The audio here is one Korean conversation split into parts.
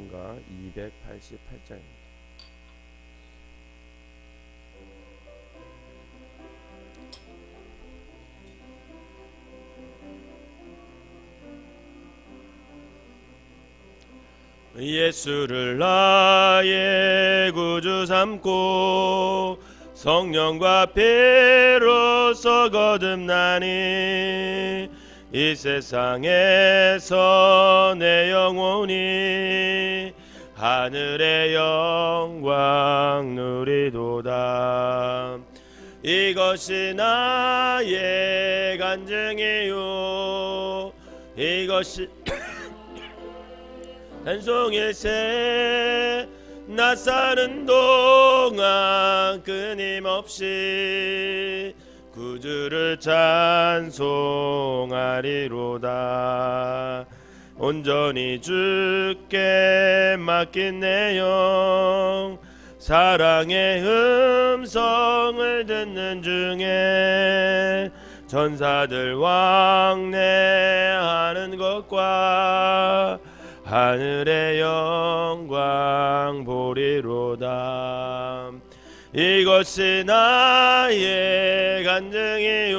288장입니다. 예수를 나의 구주 삼고 성령과 피로써 거듭나니 이 세상에서 내 영혼이 하늘의 영광 누리도다. 이것이 나의 간증이요 이것이 단송일세 나 사는 동안 끊임없이 구주를 찬송하리로다. 온전히 주께 맡긴 내 영 사랑의 음성을 듣는 중에 전사들 왕래하는 것과 하늘의 영광 보리로다. 이것이 나의 간증이요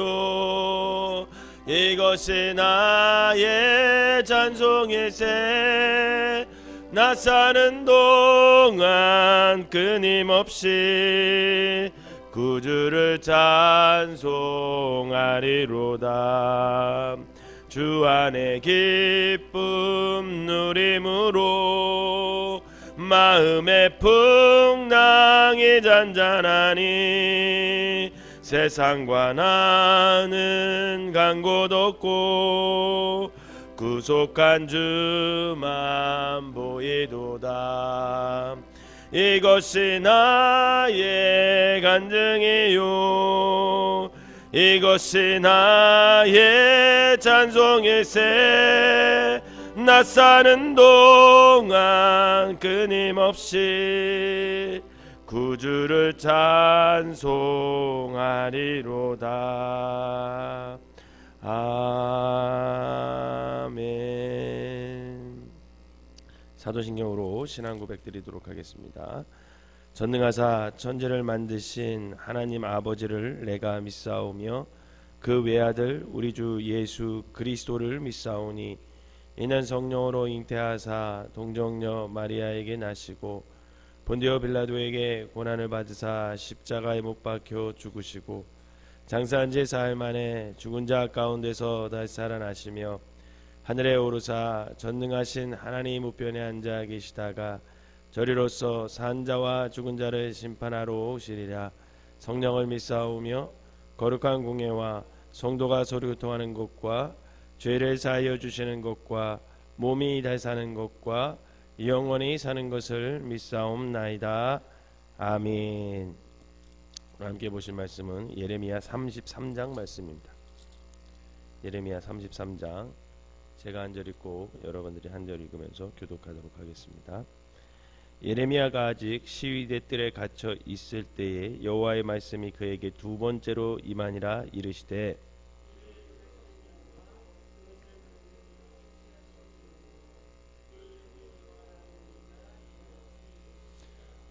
이것이 나의 찬송일세 나 사는 동안 끊임없이 구주를 찬송하리로다. 주 안에 기쁨 누림으로 마음의 풍랑이 잔잔하니 세상과 나는 간 곳 없고 구속한 주만 보이도다. 이것이 나의 간증이요 이것이 나의 찬송일세 나 사는 동안 끊임없이 구주를 찬송하리로다. 아멘. 사도신경으로 신앙 고백 드리도록 하겠습니다. 전능하사 천지를 만드신 하나님 아버지를 내가 믿사오며 그 외아들 우리 주 예수 그리스도를 믿사오니 이는 성령으로 잉태하사 동정녀 마리아에게 나시고 본디오 빌라도에게 고난을 받으사 십자가에 못 박혀 죽으시고 장사한 지 사흘 만에 죽은 자 가운데서 다시 살아나시며 하늘에 오르사 전능하신 하나님 우편에 앉아 계시다가 저리로서 산 자와 죽은 자를 심판하러 오시리라. 성령을 믿사오며 거룩한 공예와 성도가 서로 교통하는 것과 죄를 사하여 주시는 것과 몸이 다시 사는 것과 영원히 사는 것을 믿사옵나이다. 아멘. 함께 보실 말씀은 예레미야 33장 말씀입니다. 예레미야 33장 제가 한 절 읽고 여러분들이 한 절 읽으면서 교독하도록 하겠습니다. 예레미야가 아직 시위대 뜰에 갇혀 있을 때에 여호와의 말씀이 그에게 두 번째로 임하니라. 이르시되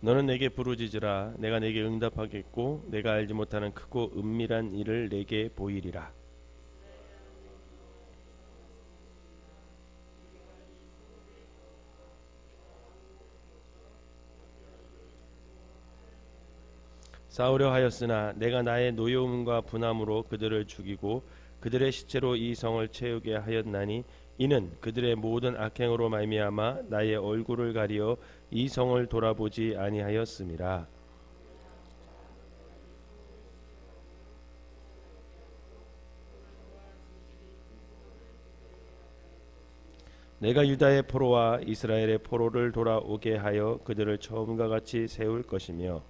너는 내게 부르짖으라. 내가 내게 응답하겠고 내가 알지 못하는 크고 은밀한 일을 내게 보이리라. 싸우려 하였으나 내가 나의 노여움과 분함으로 그들을 죽이고 그들의 시체로 이 성을 채우게 하였나니 이는 그들의 모든 악행으로 말미암아 나의 얼굴을 가리어 이 성을 돌아보지 아니하였음이라. 내가 유다의 포로와 이스라엘의 포로를 돌아오게 하여 그들을 처음과 같이 세울 것이며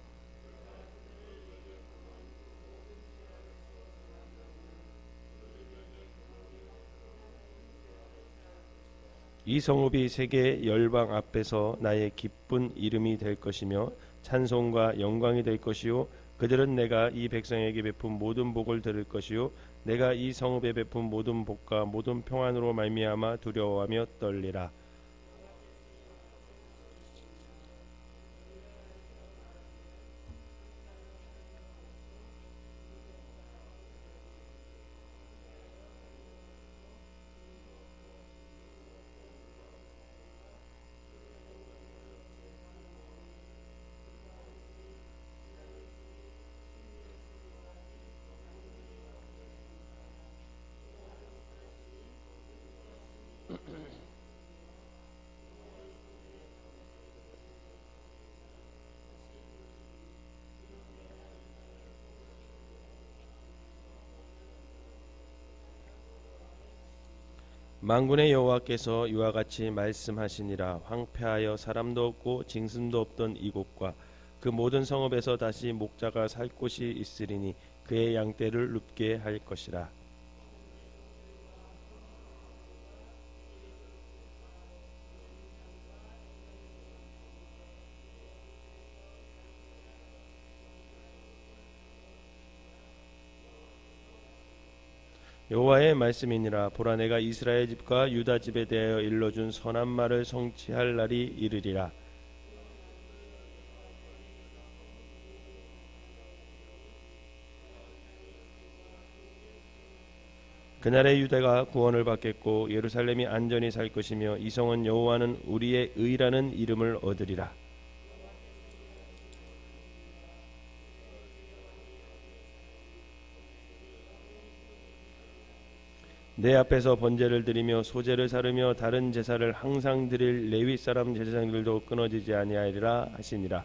이 성읍이 세계 열방 앞에서 나의 기쁜 이름이 될 것이며 찬송과 영광이 될 것이요 그들은 내가 이 백성에게 베푼 모든 복을 들을 것이요 내가 이 성읍에 베푼 모든 복과 모든 평안으로 말미암아 두려워하며 떨리라. 만군의 여호와께서 이와 같이 말씀하시니라. 황폐하여 사람도 없고 징슨도 없던 이곳과 그 모든 성읍에서 다시 목자가 살 곳이 있으리니 그의 양떼를 눕게 할 것이라. 여호와의 말씀이니라. 보라, 내가 이스라엘 집과 유다 집에 대하여 일러준 선한 말을 성취할 날이 이르리라. 그날에 유다가 구원을 받겠고 예루살렘이 안전히 살 것이며 이성은 여호와는 우리의 의라는 이름을 얻으리라. 내 앞에서 번제를 드리며 소제를 사르며 다른 제사를 항상 드릴 레위 사람 제사장들도 끊어지지 아니하리라 하시니라.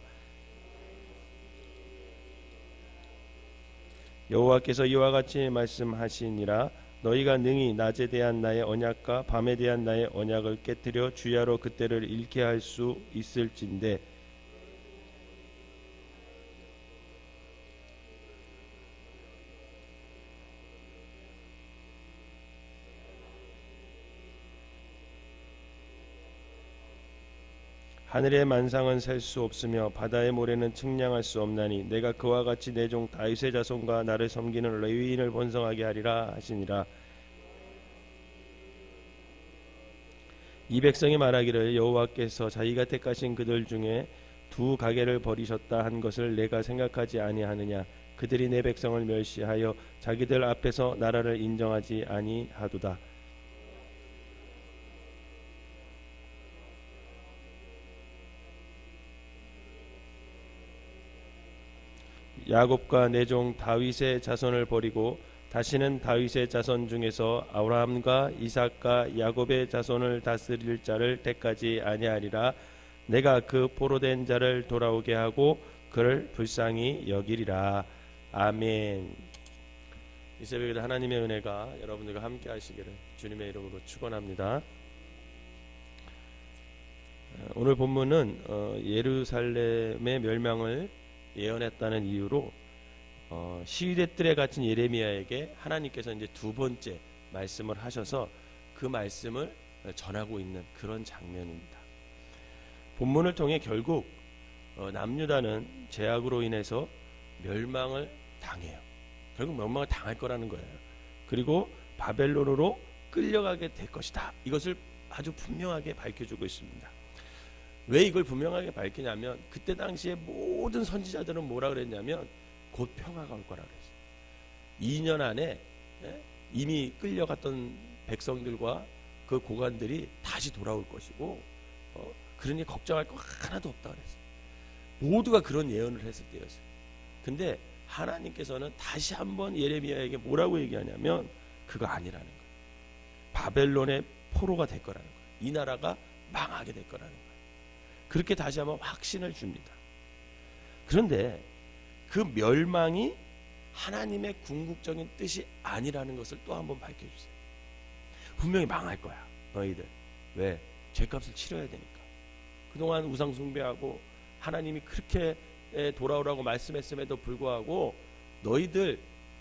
여호와께서 이와 같이 말씀하시니라. 너희가 능히 낮에 대한 나의 언약과 밤에 대한 나의 언약을 깨뜨려 주야로 그때를 잃게 할 수 있을진데 하늘의 만상은 셀 수 없으며 바다의 모래는 측량할 수 없나니 내가 그와 같이 내 종 다윗의 자손과 나를 섬기는 레위인을 번성하게 하리라 하시니라. 이 백성이 말하기를 여호와께서 자기가 택하신 그들 중에 두 가게를 버리셨다 한 것을 내가 생각하지 아니하느냐. 그들이 내 백성을 멸시하여 자기들 앞에서 나라를 인정하지 아니하도다. 야곱과 내 종 다윗의 자손을 버리고 다시는 다윗의 자손 중에서 아브라함과 이삭과 야곱의 자손을 다스릴 자를 택하지 아니하리라. 내가 그 포로된 자를 돌아오게 하고 그를 불쌍히 여기리라. 아멘. 이 새벽에도 하나님의 은혜가 여러분들과 함께 하시기를 주님의 이름으로 축원합니다. 오늘 본문은 예루살렘의 멸망을 예언했다는 이유로 시위대 뜰에 갇힌 예레미야에게 하나님께서 이제 두 번째 말씀을 하셔서 그 말씀을 전하고 있는 그런 장면입니다. 본문을 통해 결국 남유다는 죄악으로 인해서 멸망을 당해요. 결국 멸망을 당할 거라는 거예요. 그리고 바벨론으로 끌려가게 될 것이다. 이것을 아주 분명하게 밝혀주고 있습니다. 왜 이걸 분명하게 밝히냐면 그때 당시에 모든 선지자들은 뭐라 그랬냐면 곧 평화가 올 거라 그랬어요. 2년 안에 이미 끌려갔던 백성들과 그 고관들이 다시 돌아올 것이고 그러니 걱정할 거 하나도 없다 그랬어요. 모두가 그런 예언을 했을 때였어요. 근데 하나님께서는 다시 한번 예레미야에게 뭐라고 얘기하냐면 그거 아니라는 거예요. 바벨론의 포로가 될 거라는 거예요. 이 나라가 망하게 될 거라는 거예요. 그렇게 다시 한번 확신을 줍니다. 그런데 그 멸망이 하나님의 궁극적인 뜻이 아니라는 것을 또 한번 밝혀주세요. 분명히 망할 거야 너희들. 왜? 죄값을 치러야 되니까. 그동안 우상 숭배하고 하나님이 그렇게 돌아오라고 말씀했음에도 불구하고 너희들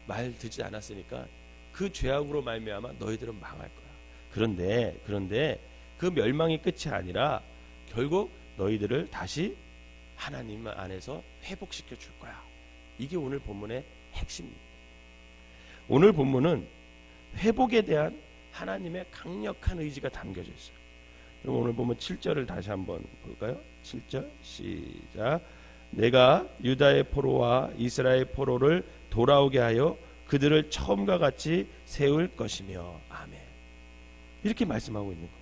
말 듣지 않았으니까 그 죄악으로 말미암아 너희들은 망할 거야. 그런데 그 멸망이 끝이 아니라 결국 너희들을 다시 하나님 안에서 회복시켜 줄 거야. 이게 오늘 본문의 핵심입니다. 오늘 본문은 회복에 대한 하나님의 강력한 의지가 담겨져 있어요. 그럼 오늘 본문 7절을 다시 한번 볼까요? 7절 시작. 내가 유다의 포로와 이스라엘 포로를 돌아오게 하여 그들을 처음과 같이 세울 것이며. 아멘. 이렇게 말씀하고 있는 거죠.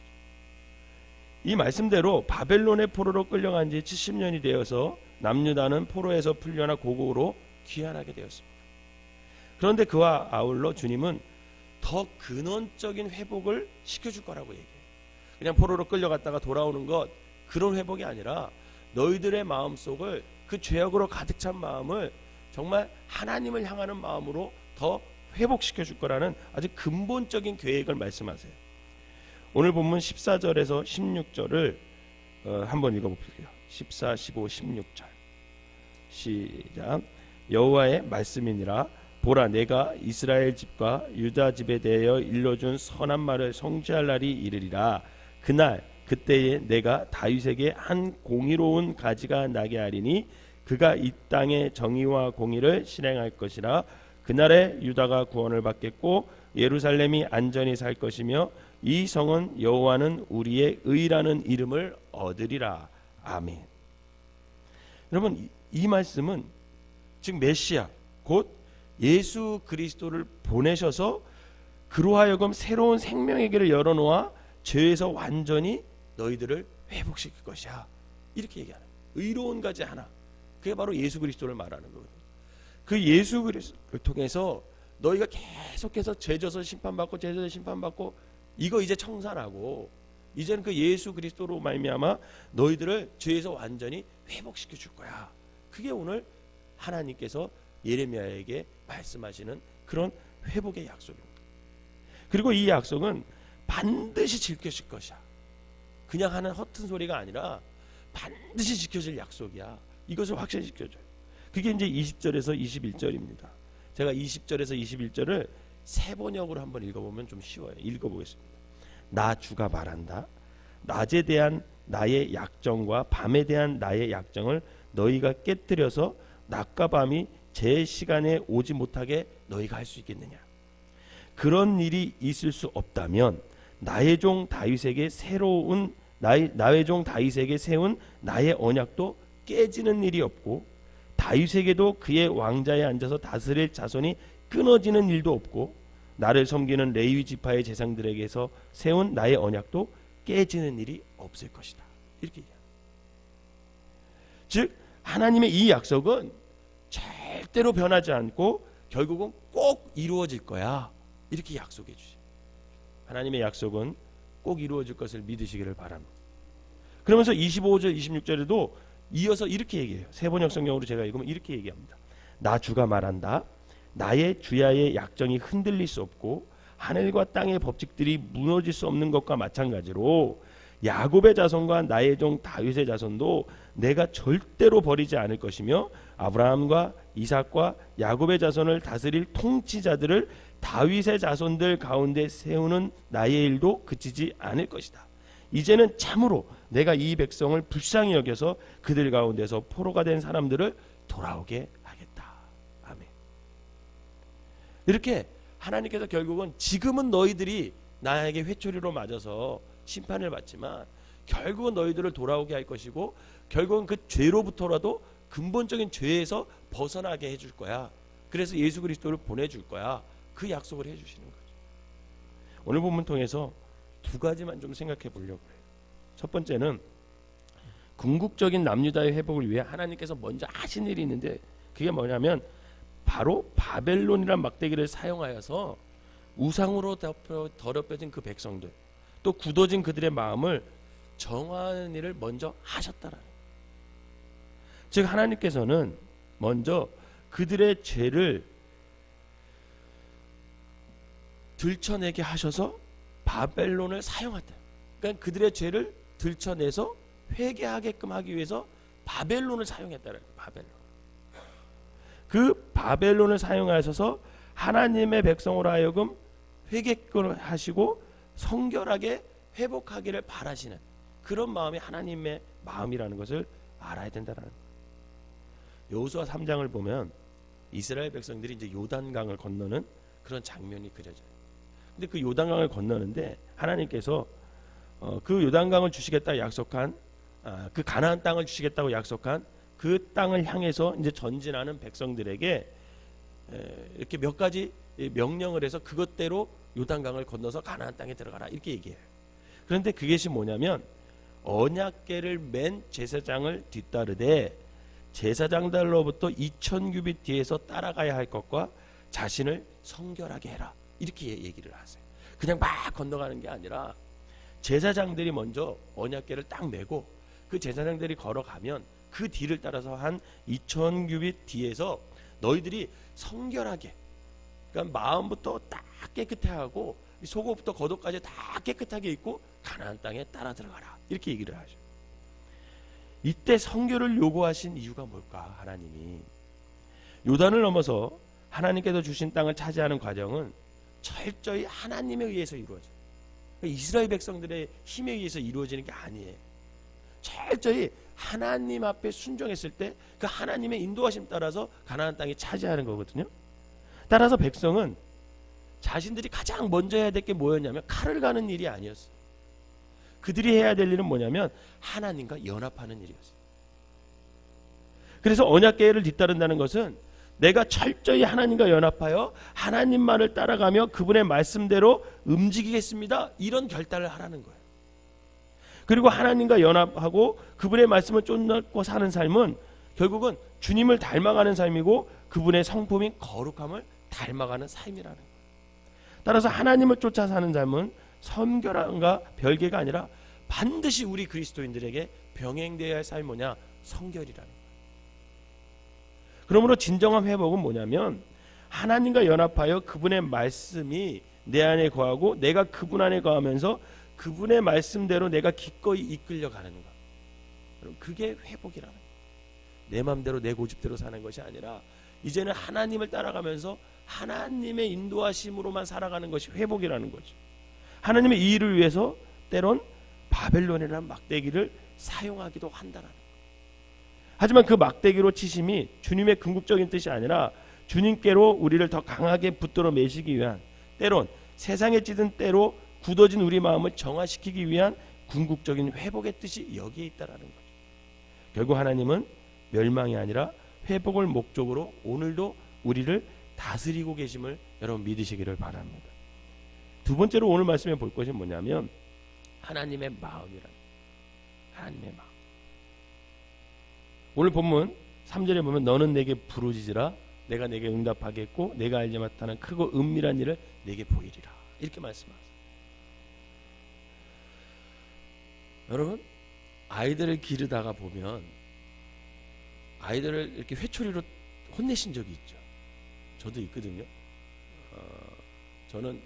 이 말씀대로 바벨론의 포로로 끌려간 지 70년이 되어서 남유다는 포로에서 풀려나 고국으로 귀환하게 되었습니다. 그런데 그와 아울러 주님은 더 근원적인 회복을 시켜줄 거라고 얘기해요. 그냥 포로로 끌려갔다가 돌아오는 것, 그런 회복이 아니라 너희들의 마음속을, 그 죄악으로 가득 찬 마음을 정말 하나님을 향하는 마음으로 더 회복시켜줄 거라는 아주 근본적인 계획을 말씀하세요. 오늘 본문 14절에서 16절을 한번 읽어볼게요. 14, 15, 16절 시작. 여호와의 말씀이니라. 보라, 내가 이스라엘 집과 유다 집에 대하여 일러준 선한 말을 성취할 날이 이르리라. 그때에 내가 다윗에게 한 공의로운 가지가 나게 하리니 그가 이 땅의 정의와 공의를 실행할 것이라. 그날에 유다가 구원을 받겠고 예루살렘이 안전히 살 것이며 이 성은 여호와는 우리의 의라는 이름을 얻으리라. 아멘. 여러분, 이 말씀은 즉 메시아 곧 예수 그리스도를 보내셔서 그로 하여금 새로운 생명의 길을 열어놓아 죄에서 완전히 너희들을 회복시킬 것이야. 이렇게 얘기하는 의로운 가지 하나. 그게 바로 예수 그리스도를 말하는 거거든요. 그 예수 그리스도를 통해서 너희가 계속해서 죄져서 심판받고 죄져서 심판받고 이거 이제 청산하고 이제는 그 예수 그리스도로 말미암아 너희들을 죄에서 완전히 회복시켜 줄 거야. 그게 오늘 하나님께서 예레미야에게 말씀하시는 그런 회복의 약속입니다. 그리고 이 약속은 반드시 지켜질 것이야. 그냥 하는 허튼 소리가 아니라 반드시 지켜질 약속이야. 이것을 확실히 지켜줘요. 그게 이제 20절에서 21절입니다. 제가 20절에서 21절을 세 번역으로 한번 읽어보면 좀 쉬워요. 읽어보겠습니다. 나 주가 말한다. 낮에 대한 나의 약정과 밤에 대한 나의 약정을 너희가 깨뜨려서 낮과 밤이 제 시간에 오지 못하게 너희가 할 수 있겠느냐. 그런 일이 있을 수 없다면 나의 종 다윗에게 세운 나의 언약도 깨지는 일이 없고 다윗에게도 그의 왕자에 앉아서 다스릴 자손이 끊어지는 일도 없고 나를 섬기는 레위 지파의 제사장들에게서 세운 나의 언약도 깨지는 일이 없을 것이다. 이렇게 얘기합니다. 즉 하나님의 이 약속은 절대로 변하지 않고 결국은 꼭 이루어질 거야. 이렇게 약속해 주시. 하나님의 약속은 꼭 이루어질 것을 믿으시기를 바랍니다. 그러면서 25절 26절에도 이어서 이렇게 얘기해요. 세번역 성경으로 제가 읽으면 이렇게 얘기합니다. 나 주가 말한다. 나의 주야의 약정이 흔들릴 수 없고 하늘과 땅의 법칙들이 무너질 수 없는 것과 마찬가지로 야곱의 자손과 나의 종 다윗의 자손도 내가 절대로 버리지 않을 것이며 아브라함과 이삭과 야곱의 자손을 다스릴 통치자들을 다윗의 자손들 가운데 세우는 나의 일도 그치지 않을 것이다. 이제는 참으로 내가 이 백성을 불쌍히 여겨서 그들 가운데서 포로가 된 사람들을 돌아오게 하겠다. 아멘. 이렇게 하나님께서 결국은 지금은 너희들이 나에게 회초리로 맞아서 심판을 받지만 결국은 너희들을 돌아오게 할 것이고 결국은 그 죄로부터라도 근본적인 죄에서 벗어나게 해줄 거야. 그래서 예수 그리스도를 보내줄 거야. 그 약속을 해주시는 거죠. 오늘 본문 통해서 두 가지만 좀 생각해 보려고 해요. 첫 번째는 궁극적인 남유다의 회복을 위해 하나님께서 먼저 하신 일이 있는데 그게 뭐냐면 바로 바벨론이란 막대기를 사용하여서 우상으로 더럽혀진 그 백성들 또 굳어진 그들의 마음을 정화하는 일을 먼저 하셨다라는 거예요. 즉 하나님께서는 먼저 그들의 죄를 들춰내게 하셔서 바벨론을 사용했다. 그러니까 그들의 죄를 들춰내서 회개하게끔 하기 위해서 바벨론을 사용했다는 거예요. 바벨론. 그 바벨론을 사용하셔서 하나님의 백성으로 하여금 회개를 하시고 성결하게 회복하기를 바라시는 그런 마음이 하나님의 마음이라는 것을 알아야 된다는 거예요. 여호수아 3장을 보면 이스라엘 백성들이 이제 요단강을 건너는 그런 장면이 그려져요. 근데 그 요단강을 건너는데 하나님께서 그 요단강을 주시겠다 약속한 그 가나안 땅을 주시겠다고 약속한 그 땅을 향해서 이제 전진하는 백성들에게 이렇게 몇 가지 명령을 해서 그것대로 요단강을 건너서 가나안 땅에 들어가라 이렇게 얘기해요. 그런데 그것이 뭐냐면 언약궤를 맨 제사장을 뒤따르되 제사장들로부터 2000규빗 뒤에서 따라가야 할 것과 자신을 성결하게 해라 이렇게 얘기를 하세요. 그냥 막 건너가는 게 아니라 제사장들이 먼저 언약궤를 딱 메고 그 제사장들이 걸어가면 그 뒤를 따라서 한 2000규빗 뒤에서 너희들이 성결하게 그러니까 마음부터 딱 깨끗해 하고 속옷부터 겉옷까지 다 깨끗하게 입고 가나안 땅에 따라 들어가라, 이렇게 얘기를 하죠. 이때 성결을 요구하신 이유가 뭘까? 하나님이 요단을 넘어서 하나님께서 주신 땅을 차지하는 과정은 철저히 하나님에 의해서 이루어져요. 이스라엘 백성들의 힘에 의해서 이루어지는 게 아니에요. 철저히 하나님 앞에 순종했을 때 그 하나님의 인도하심 따라서 가나안 땅이 차지하는 거거든요. 따라서 백성은 자신들이 가장 먼저 해야 될 게 뭐였냐면 칼을 가는 일이 아니었어요. 그들이 해야 될 일은 뭐냐면 하나님과 연합하는 일이었어요. 그래서 언약궤를 뒤따른다는 것은 내가 철저히 하나님과 연합하여 하나님 말을 따라가며 그분의 말씀대로 움직이겠습니다, 이런 결단을 하라는 거예요. 그리고 하나님과 연합하고 그분의 말씀을 쫓고 사는 삶은 결국은 주님을 닮아가는 삶이고 그분의 성품인 거룩함을 닮아가는 삶이라는 거예요. 따라서 하나님을 쫓아 사는 삶은 성결함과 별개가 아니라 반드시 우리 그리스도인들에게 병행되어야 할 삶이 뭐냐? 성결이라는 거예요. 그러므로 진정한 회복은 뭐냐면 하나님과 연합하여 그분의 말씀이 내 안에 거하고 내가 그분 안에 거하면서 그분의 말씀대로 내가 기꺼이 이끌려가는 것. 그럼 그게 회복이라는 거예요. 내 마음대로 내 고집대로 사는 것이 아니라 이제는 하나님을 따라가면서 하나님의 인도하심으로만 살아가는 것이 회복이라는 거죠. 하나님의 이 일을 위해서 때론 바벨론이라는 막대기를 사용하기도 한다는 거예요. 하지만 그 막대기로 치심이 주님의 궁극적인 뜻이 아니라 주님께로 우리를 더 강하게 붙들어 매시기 위한, 때론 세상에 찌든 때로 굳어진 우리 마음을 정화시키기 위한 궁극적인 회복의 뜻이 여기에 있다라는 거죠. 결국 하나님은 멸망이 아니라 회복을 목적으로 오늘도 우리를 다스리고 계심을 여러분 믿으시기를 바랍니다. 두 번째로 오늘 말씀에 볼 것이 뭐냐면 하나님의 마음이라. 하나님의 마음. 오늘 본문 3절에 보면 너는 내게 부르짖으라 내가 내게 응답하겠고 내가 알지 못하는 크고 은밀한 일을 내게 보이리라, 이렇게 말씀하세요. 여러분, 아이들을 기르다가 보면 아이들을 이렇게 회초리로 혼내신 적이 있죠. 저도 있거든요. 저는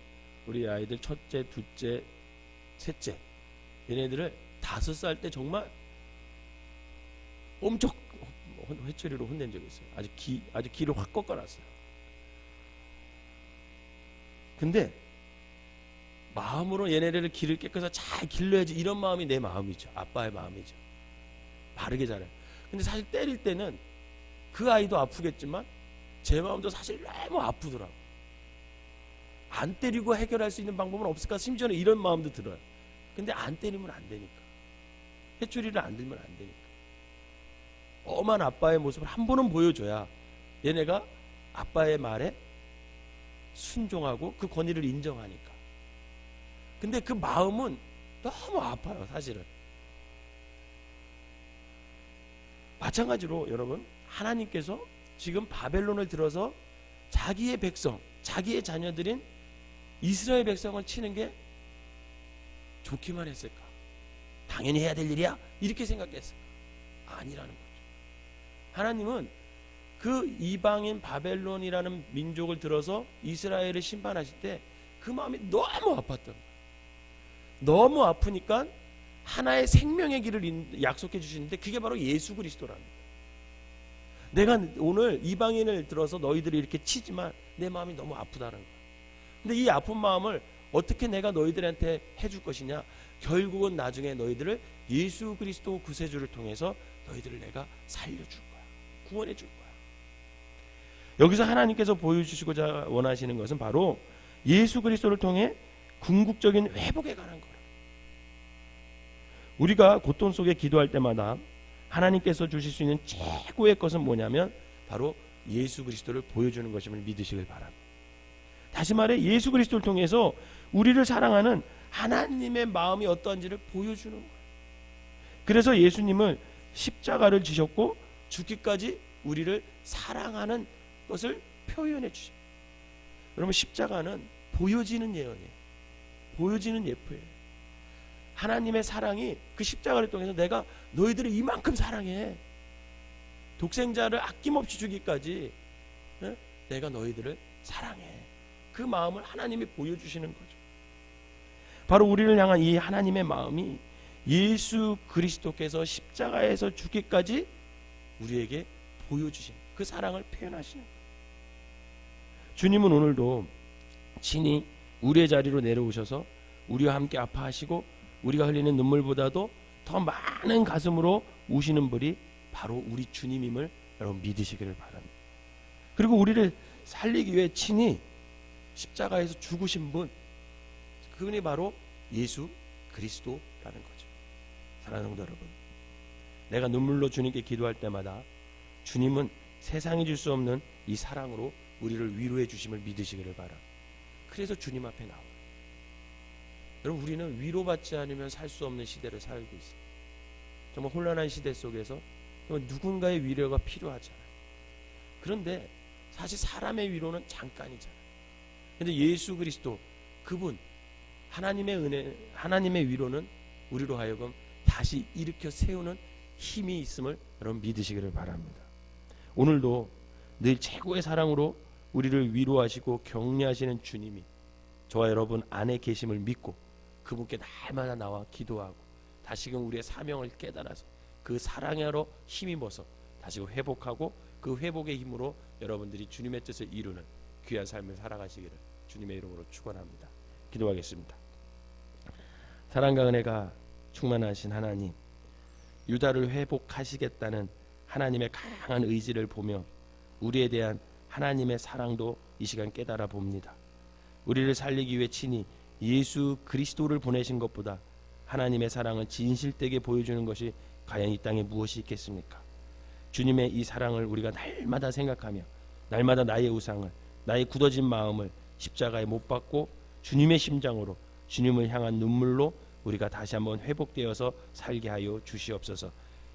우리 아이들 첫째, 둘째, 셋째 얘네들을 5살 때 정말 엄청 회초리로 혼낸 적이 있어요. 아주 기를 확 꺾어놨어요. 근데 마음으로 얘네들을 기를 깨끗이 잘 길러야지, 이런 마음이 내 마음이죠. 아빠의 마음이죠. 바르게 잘해요. 근데 사실 때릴 때는 그 아이도 아프겠지만 제 마음도 사실 너무 아프더라고. 안 때리고 해결할 수 있는 방법은 없을까? 심지어는 이런 마음도 들어요. 근데 안 때리면 안 되니까. 회초리를 안 들면 안 되니까. 엄한 아빠의 모습을 한 번은 보여줘야 얘네가 아빠의 말에 순종하고 그 권위를 인정하니까. 근데 그 마음은 너무 아파요, 사실은. 마찬가지로 여러분, 하나님께서 지금 바벨론을 들어서 자기의 백성, 자기의 자녀들인 이스라엘 백성을 치는 게 좋기만 했을까? 당연히 해야 될 일이야? 이렇게 생각했을까? 아니라는 거죠. 하나님은 그 이방인 바벨론이라는 민족을 들어서 이스라엘을 심판하실 때 그 마음이 너무 아팠던 거예요. 너무 아프니까 하나의 생명의 길을 약속해 주시는데 그게 바로 예수 그리스도라는 거예요. 내가 오늘 이방인을 들어서 너희들이 이렇게 치지만 내 마음이 너무 아프다는 거예요. 근데 이 아픈 마음을 어떻게 내가 너희들한테 해줄 것이냐? 결국은 나중에 너희들을 예수 그리스도 구세주를 통해서 너희들을 내가 살려줄 거야. 구원해 줄 거야. 여기서 하나님께서 보여주시고자 원하시는 것은 바로 예수 그리스도를 통해 궁극적인 회복에 관한 거예요. 우리가 고통 속에 기도할 때마다 하나님께서 주실 수 있는 최고의 것은 뭐냐면 바로 예수 그리스도를 보여주는 것임을 믿으시길 바랍니다. 다시 말해 예수 그리스도를 통해서 우리를 사랑하는 하나님의 마음이 어떠한지를 보여주는 거예요. 그래서 예수님을 십자가를 지셨고 죽기까지 우리를 사랑하는 것을 표현해 주십니다. 여러분, 십자가는 보여지는 예언이에요. 보여지는 예표예요. 하나님의 사랑이 그 십자가를 통해서 내가 너희들을 이만큼 사랑해. 독생자를 아낌없이 주기까지 내가 너희들을 사랑해. 그 마음을 하나님이 보여주시는 거죠. 바로 우리를 향한 이 하나님의 마음이 예수 그리스도께서 십자가에서 죽기까지 우리에게 보여주신 그 사랑을 표현하시는 거예요. 주님은 오늘도 친히 우리의 자리로 내려오셔서 우리와 함께 아파하시고 우리가 흘리는 눈물보다도 더 많은 가슴으로 우시는 분이 바로 우리 주님임을 여러분 믿으시기를 바랍니다. 그리고 우리를 살리기 위해 친히 십자가에서 죽으신 분, 그분이 바로 예수 그리스도라는 거죠. 사랑하는 성도 여러분, 내가 눈물로 주님께 기도할 때마다 주님은 세상이 줄 수 없는 이 사랑으로 우리를 위로해 주심을 믿으시기를 바랍니다. 그래서 주님 앞에 나와요. 여러분, 우리는 위로받지 않으면 살 수 없는 시대를 살고 있습니다. 정말 혼란한 시대 속에서 누군가의 위로가 필요하잖아요. 그런데 사실 사람의 위로는 잠깐이잖아요. 그런데 예수 그리스도 그분 하나님의 은혜, 하나님의 위로는 우리로 하여금 다시 일으켜 세우는 힘이 있음을 여러분 믿으시기를 바랍니다. 오늘도 늘 최고의 사랑으로 우리를 위로하시고 격려하시는 주님이 저와 여러분 안에 계심을 믿고 그분께 날마다 나와 기도하고 다시금 우리의 사명을 깨달아서 그 사랑으로 힘입어서 다시금 회복하고 그 회복의 힘으로 여러분들이 주님의 뜻을 이루는 귀한 삶을 살아가시기를 주님의 이름으로 축원합니다. 기도하겠습니다. 사랑과 은혜가 충만하신 하나님, 유다를 회복하시겠다는 하나님의 강한 의지를 보며 우리에 대한 하나님의 사랑도 이 시간 깨달아 봅니다. 우리를 살리기 위해 친히 예수 그리스도를 보내신 것보다 하나님의 사랑을 진실되게 보여주는 것이 과연 이 땅에 무엇이 있겠습니까? 주님의 이 사랑을 우리가 날마다 생각하며 날마다 나의 우상을, 나의 굳어진 마음을 십자가에 못 박고 주님의 심장으로 주님을 향한 눈물로 우리가 다시 한번 회복되어서 살게 하여 주시옵소서.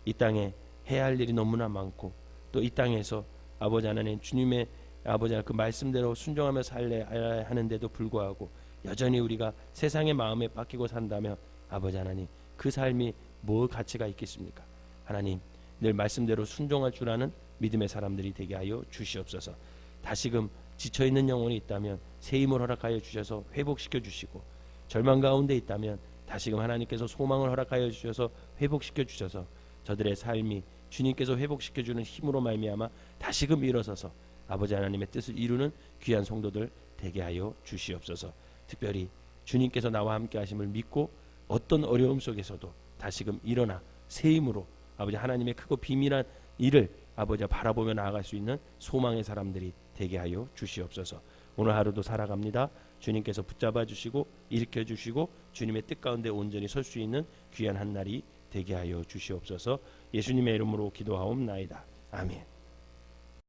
이 땅에 해야 할 일이 너무나 많고 또 이 땅에서 아버지 하나님 주님의 아버지 그 말씀대로 순종하며 살아야 하는데도 불구하고 여전히 우리가 세상의 마음에 뺏기고 산다면 아버지 하나님 그 삶이 뭐 가치가 있겠습니까? 하나님 늘 말씀대로 순종할 줄 아는 믿음의 사람들이 되게 하여 주시옵소서. 다시금 지쳐있는 영혼이 있다면 새 힘을 허락하여 주셔서 회복시켜 주시고 절망 가운데 있다면 다시금 하나님께서 소망을 허락하여 주셔서 회복시켜 주셔서 저들의 삶이 주님께서 회복시켜 주는 힘으로 말미암아 다시금 일어서서 아버지 하나님의 뜻을 이루는 귀한 성도들 되게 하여 주시옵소서. 특별히 주님께서 나와 함께 하심을 믿고 어떤 어려움 속에서도 다시금 일어나 새 힘으로 아버지 하나님의 크고 비밀한 일을 아버지가 바라보며 나아갈 수 있는 소망의 사람들이 되게 하여 주시옵소서. 오늘 하루도 살아갑니다. 주님께서 붙잡아 주시고 일으켜 주시고 주님의 뜻 가운데 온전히 설 수 있는 귀한 한 날이 되게 하여 주시옵소서. 예수님의 이름으로 기도하옵나이다. 아멘.